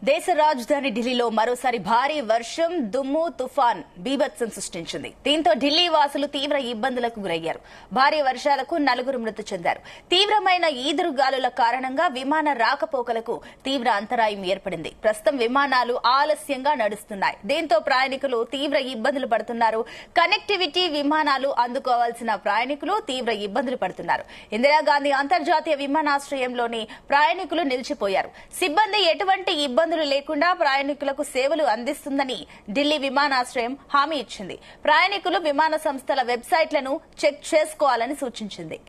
దేశ రాజధాని ఢిల్లీలో మరోసారి భారీ వర్షం దుమ్ము తుఫాన్ బీభత్సం సృష్టించింది. దీంతో ఢిల్లీ వాసులు తీవ్ర ఇబ్బందులకు గురయ్యారు. భారీ వర్షాలకు 4 మృతి చెందారు. తీవ్రమైన ఈదురుగాలుల కారణంగా విమాన రాకపోకలకు తీవ్ర అంతరాయం ఏర్పడింది. ప్రస్తుతం విమానాలు ఆలస్యంగా నడుస్తున్నాయి. దీంతో ప్రయాణికులు తీవ్ర ఇబ్బందులు పడుతున్నారు. కనెక్టివిటీ విమానాలు అందుకోవాల్సిన ప్రయాణికులు తీవ్ర ఇబ్బందులు పడుతున్నారు. ఇందిరాగాంధీ అంతర్జాతీయ విమానాశ్రయంలోని ప్రయాణికులు నిలిచిపోయారు. సిబ్బంది ఎటువంటి ఇబ్బందులు లేకుండా ప్రయాణికులకు సేవలు అందిస్తుందని ఢిల్లీ విమానాశ్రయం హామీ ఇచ్చింది. ప్రయాణికులు విమాన సంస్థల వెబ్సైట్లను చెక్ చేసుకోవాలని సూచించింది.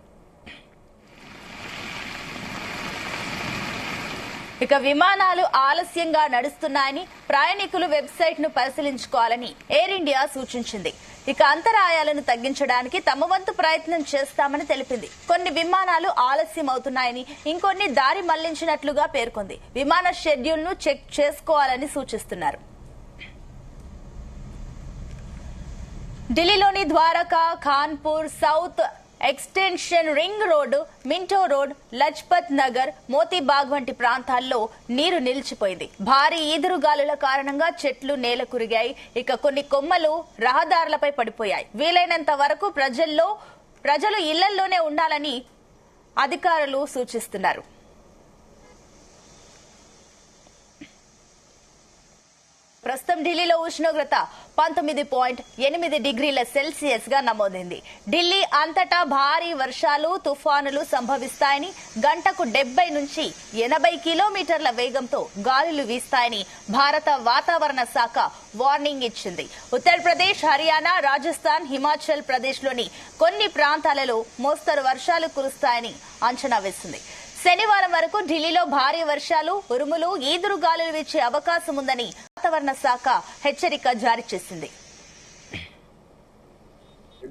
ఇక విమానాలు ఆలస్యంగా నడుస్తున్నాయని ప్రయాణికులు వెబ్సైట్ ను పరిశీలించుకోవాలని ఎయిర్ ఇండియా సూచించింది. ఇక అంతరాయాలను తగ్గించడానికి తమ వంతు ప్రయత్నం చేస్తామని తెలిపింది. కొన్ని విమానాలు ఆలస్యం అవుతున్నాయని, ఇంకొన్ని దారి మళ్లించినట్లుగా పేర్కొంది. విమాన షెడ్యూల్ ను చెక్ చేసుకోవాలని సూచిస్తున్నారు. ఢిల్లీలోని Dwarka, Khanpur, South Extension, ring road, Minto road, Lajpat Nagar, Motibagh వంటి ప్రాంతాల్లో నీరు నిలిచిపోయింది. భారీ ఈదురుగాలుల కారణంగా చెట్లు నేల కురిగాయి. ఇక కొన్ని కొమ్మలు రహదారులపై పడిపోయాయి. వీలైనంత వరకు ప్రజలు ఇళ్లల్లోనే ఉండాలని అధికారులు సూచిస్తున్నారు. ప్రస్తుతం ఢిల్లీలో ఉష్ణోగ్రత 19.8 డిగ్రీల సెల్సియస్ గా నమోదైంది. ఢిల్లీ అంతటా భారీ వర్షాలు, తుఫానులు సంభవిస్తాయని, గంటకు 70 నుంచి 80 కిలోమీటర్ల వేగంతో గాలులు వీస్తాయని భారత వాతావరణ శాఖ వార్నింగ్ ఇచ్చింది. ఉత్తరప్రదేశ్, హర్యానా, రాజస్థాన్, హిమాచల్ ప్రదేశ్ లోని కొన్ని ప్రాంతాలలో మోస్తరు వర్షాలు కురుస్తాయని అంచనా వేసింది. శనివారం వరకు ఢిల్లీలో భారీ వర్షాలు, ఉరుములు, ఈదురుగాలులు వీచే అవకాశం ఉందని వాతావరణ శాఖ హెచ్చరిక జారీ చేసింది.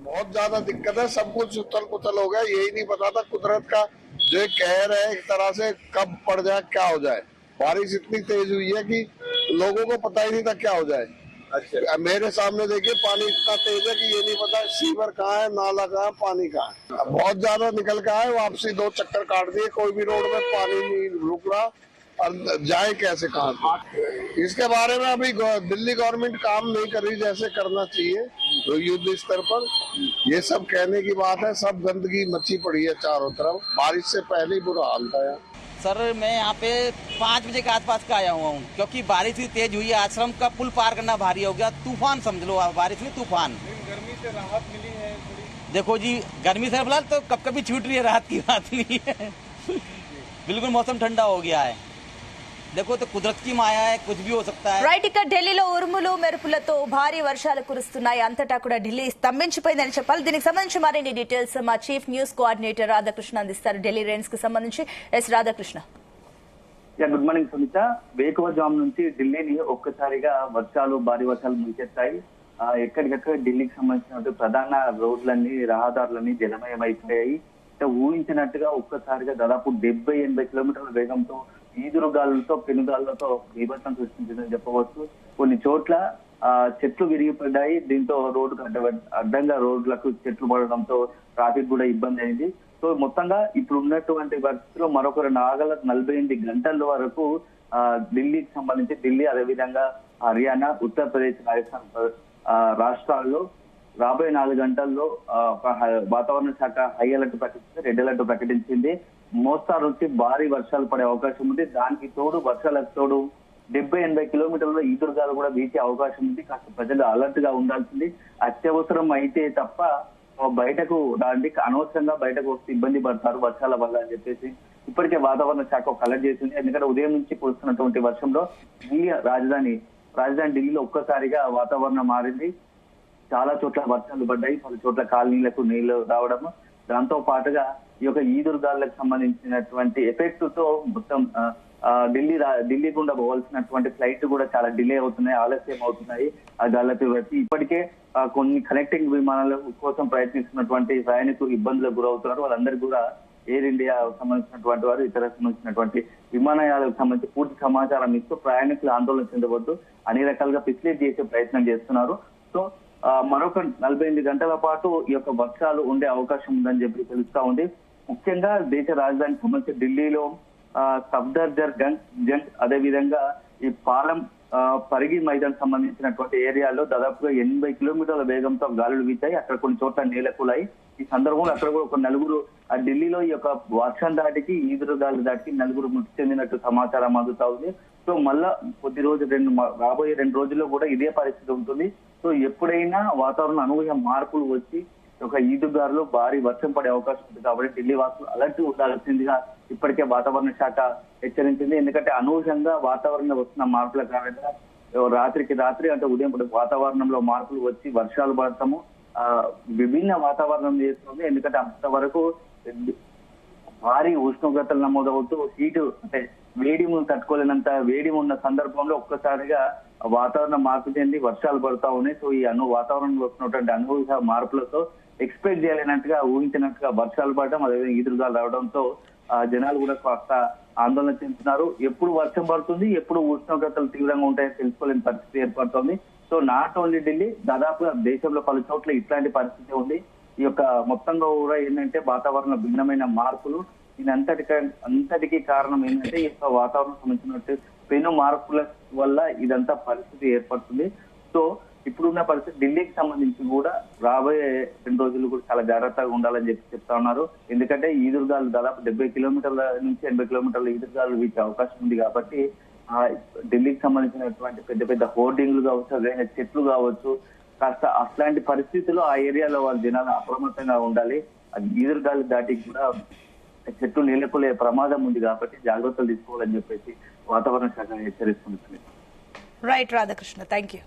बहुत ज्यादा दिक्कत है, सब कुछ उथल पुथल हो गया। यही नहीं पता था कुदरत का जो कहर है एक तरह से कब पड़ जाए क्या हो जाए। बारिश इतनी तेज हुई है कि लोगों को पता ही नहीं था क्या हो जाए। अच्छा, मेरे सामने देखिए पानी इतना तेज है कि ये नहीं पता सीवर कहाँ है, नाला कहाँ है, पानी कहाँ है। बहुत ज्यादा निकल के आए, वापसी 2 चक्कर काट दिए। कोई भी रोड में पानी नहीं रुक रहा और जाए कैसे कहाँ। इसके बारे में अभी दिल्ली गवर्नमेंट काम नहीं कर रही जैसे करना चाहिए युद्ध स्तर पर। ये सब कहने की बात है, सब गंदगी मची पड़ी है चारों तरफ। बारिश से पहले ही बुरा हाल था यार। सर मैं यहाँ पे 5 बजे के आसपास का आया हुआ हूँ, क्योंकि बारिश भी तेज हुई है। आश्रम का पुल पार करना भारी हो गया। तूफान समझ लो, बारिश में तूफान। गर्मी से राहत मिली है थोड़ी? देखो जी, गर्मी से फिलहाल तो कभी छूट रही है, राहत की बात नहीं है। बिल्कुल मौसम ठंडा हो गया है। देखो तो कुदरत की माया है, कुछ भी हो सकता है। రైట్, ఇక ఢిల్లీలో ఉరుములు మెరుపులతో భారీ వర్షాలు కురుస్తున్నాయి. అంతటా కూడా ఢిల్లీ స్తంభించిపోయిందని చెప్పాలి. దీనికి సంబంధించి మరిన్ని డీటెయిల్స్ మా చీఫ్ న్యూస్ కోఆర్డినేటర్ రాధాకృష్ణ అందిస్తారు. ఢిల్లీ రేంజ్ కి సంబంధించి S Radhakrishna. Good morning Sunitha. వేకువజాము నుంచి ఢిల్లీని ఒక్కసారిగా భారీ వర్షాలు ముంచెత్తాయి. ఎక్కడికక్కడ ఢిల్లీకి సంబంధించిన ప్రధాన రోడ్లన్నీ, రహదారులన్నీ జలమయమైపోయాయి. ఊహించినట్టుగా ఒక్కసారిగా దాదాపు 70-80 కిలోమీటర్ల వేగంతో ఈదురుగాలులతో, పెనుగాలులతో బీభత్సం సృష్టించిందని చెప్పవచ్చు. కొన్ని చోట్ల చెట్లు విరిగిపడ్డాయి. దీంతో రోడ్డుకు అడ్డంగా రోడ్లకు చెట్లు పడడంతో ట్రాఫిక్ కూడా ఇబ్బంది అయింది. సో మొత్తంగా ఇప్పుడు ఉన్నటువంటి పరిస్థితిలో మరొక 48 గంటల వరకు ఢిల్లీకి సంబంధించి ఢిల్లీ, అదేవిధంగా హర్యానా, ఉత్తరప్రదేశ్, రాజస్థాన్ రాష్ట్రాల్లో రాబోయే 4 గంటల్లో వాతావరణ శాఖ హై అలర్ట్ ప్రకటించింది, రెడ్ అలర్ట్ ప్రకటించింది. మోస్తారు నుంచి భారీ వర్షాలు పడే అవకాశం ఉంది. దానికి తోడు వర్షాలకు తోడు 70-80 కిలోమీటర్ల ఈదురుగాలు కూడా వీచే అవకాశం ఉంది. కాస్త ప్రజలు అలర్ట్ గా ఉండాల్సింది. అత్యవసరం అయితే తప్ప బయటకు రాండి, అనవసరంగా బయటకు వస్తే ఇబ్బంది పడతారు వర్షాల వల్ల అని చెప్పేసి ఇప్పటికే వాతావరణ శాఖ ఒక అలర్ట్ చేసింది. ఎందుకంటే ఉదయం నుంచి కురుస్తున్నటువంటి వర్షంలో ఢిల్లీ రాజధాని ఢిల్లీలో ఒక్కసారిగా వాతావరణం మారింది. చాలా చోట్ల వర్షాలు పడ్డాయి, పలు చోట్ల కాలనీలకు నీళ్లు రావడము, దాంతో పాటుగా ఈ యొక్క ఈదురుగాలులకు సంబంధించినటువంటి ఎఫెక్ట్ తో మొత్తం ఢిల్లీ గుండా పోవాల్సినటువంటి ఫ్లైట్ కూడా చాలా డిలే అవుతున్నాయి, ఆలస్యం అవుతున్నాయి. ఆ గాలిపై బట్టి ఇప్పటికే కొన్ని కనెక్టింగ్ విమానాల కోసం ప్రయత్నిస్తున్నటువంటి ప్రయాణికులు ఇబ్బందులకు గురవుతున్నారు. వాళ్ళందరికీ కూడా ఎయిర్ ఇండియా సంబంధించినటువంటి వారు, ఇతర సంబంధించినటువంటి విమానయాలకు సంబంధించి పూర్తి సమాచారం ఇస్తూ ప్రయాణికులు ఆందోళన చెందవద్దు, అన్ని రకాలుగా ఫెసిలిటీ చేసే ప్రయత్నం చేస్తున్నారు. సో మరొక 48 గంటల పాటు ఈ యొక్క వర్షాలు ఉండే అవకాశం ఉందని చెప్పి తెలుస్తా ఉంది. ముఖ్యంగా దేశ రాజధానికి సంబంధించి ఢిల్లీలో సఫ్దర్జంగ్, అదే విధంగా ఈ పాలెం పరిగి మైదాన్ సంబంధించినటువంటి ఏరియాలో దాదాపుగా 80 కిలోమీటర్ల వేగంతో గాలులు వీచాయి. అక్కడ కొన్ని చోట్ల నేలకూలాయి. ఈ సందర్భంలో అక్కడ కూడా ఒక నలుగురు ఢిల్లీలో ఈ యొక్క వర్షం దాటికి ఈదురుగాలు దాటికి నలుగురు మృతి చెందినట్టు సమాచారం అందుతా ఉంది. సో మళ్ళా రాబోయే 2 రోజుల్లో కూడా ఇదే పరిస్థితి ఉంటుంది. సో ఎప్పుడైనా వాతావరణ అనూహ్య మార్పులు వచ్చి ఒక ఈదుగారులో భారీ వర్షం పడే అవకాశం ఉంది. కాబట్టి ఢిల్లీ వాసులు అలర్ట్ ఉండాల్సిందిగా ఇప్పటికే వాతావరణ శాఖ హెచ్చరించింది. ఎందుకంటే అనూహ్యంగా వాతావరణంలో వస్తున్న మార్పుల కారణంగా రాత్రికి రాత్రి అంటే ఉదయం వాతావరణంలో మార్పులు వచ్చి వర్షాలు పడతాము విభిన్న వాతావరణం చేస్తుంది. ఎందుకంటే అంతవరకు భారీ ఉష్ణోగ్రతలు నమోదవుతూ హీటు అంటే వేడి తట్టుకోలేనంత వేడి ఉన్న సందర్భంలో ఒక్కసారిగా వాతావరణం మార్పు చెంది వర్షాలు పడతా ఉన్నాయి. సో ఈ వాతావరణంలో వస్తున్నటువంటి అనూహ్య మార్పులతో ఎక్స్పెక్ట్ చేయలేనట్టుగా ఊహించినట్టుగా వర్షాలు పడడం అదేవిధంగా ఈదురుగాలు రావడంతో జనాలు కూడా కాస్త ఆందోళన చెందుతున్నారు. ఎప్పుడు వర్షం పడుతుంది, ఎప్పుడు ఉష్ణోగ్రతలు తీవ్రంగా ఉంటాయని తెలుసుకోలేని పరిస్థితి ఏర్పడుతోంది. సో నాట్ ఓన్లీ ఢిల్లీ, దాదాపుగా దేశంలో పలు చోట్ల ఇట్లాంటి పరిస్థితి ఉంది. ఈ యొక్క మొత్తంగా కూడా ఏంటంటే వాతావరణ భిన్నమైన మార్పులు అంతటికీ కారణం ఏంటంటే ఈ యొక్క వాతావరణం సంబంధించినట్టు పెను మార్పుల వల్ల ఇదంతా పరిస్థితి ఏర్పడుతుంది. సో ఇప్పుడున్న పరిస్థితి ఢిల్లీకి సంబంధించి కూడా రాబోయే 2 రోజులు కూడా చాలా జాగ్రత్తగా ఉండాలని చెప్తా ఉన్నారు. ఎందుకంటే ఈదురుగాలు దాదాపు 70 కిలోమీటర్ల నుంచి 80 కిలోమీటర్ల ఈదురుగాలు వీచే అవకాశం ఉంది. కాబట్టి ఢిల్లీకి సంబంధించినటువంటి పెద్ద పెద్ద హోర్డింగ్లు కావచ్చు, అదేవిధంగా చెట్లు కావచ్చు, కాస్త అట్లాంటి పరిస్థితుల్లో ఆ ఏరియాలో వాళ్ళ జనాలు అప్రమత్తంగా ఉండాలి. ఈదురుగాలు దాటి కూడా చెట్లు నీళ్లకులే ప్రమాదం ఉంది కాబట్టి జాగ్రత్తలు తీసుకోవాలని చెప్పేసి వాతావరణ శాఖ హెచ్చరిస్తుంది. Right Radhakrishna, thank you.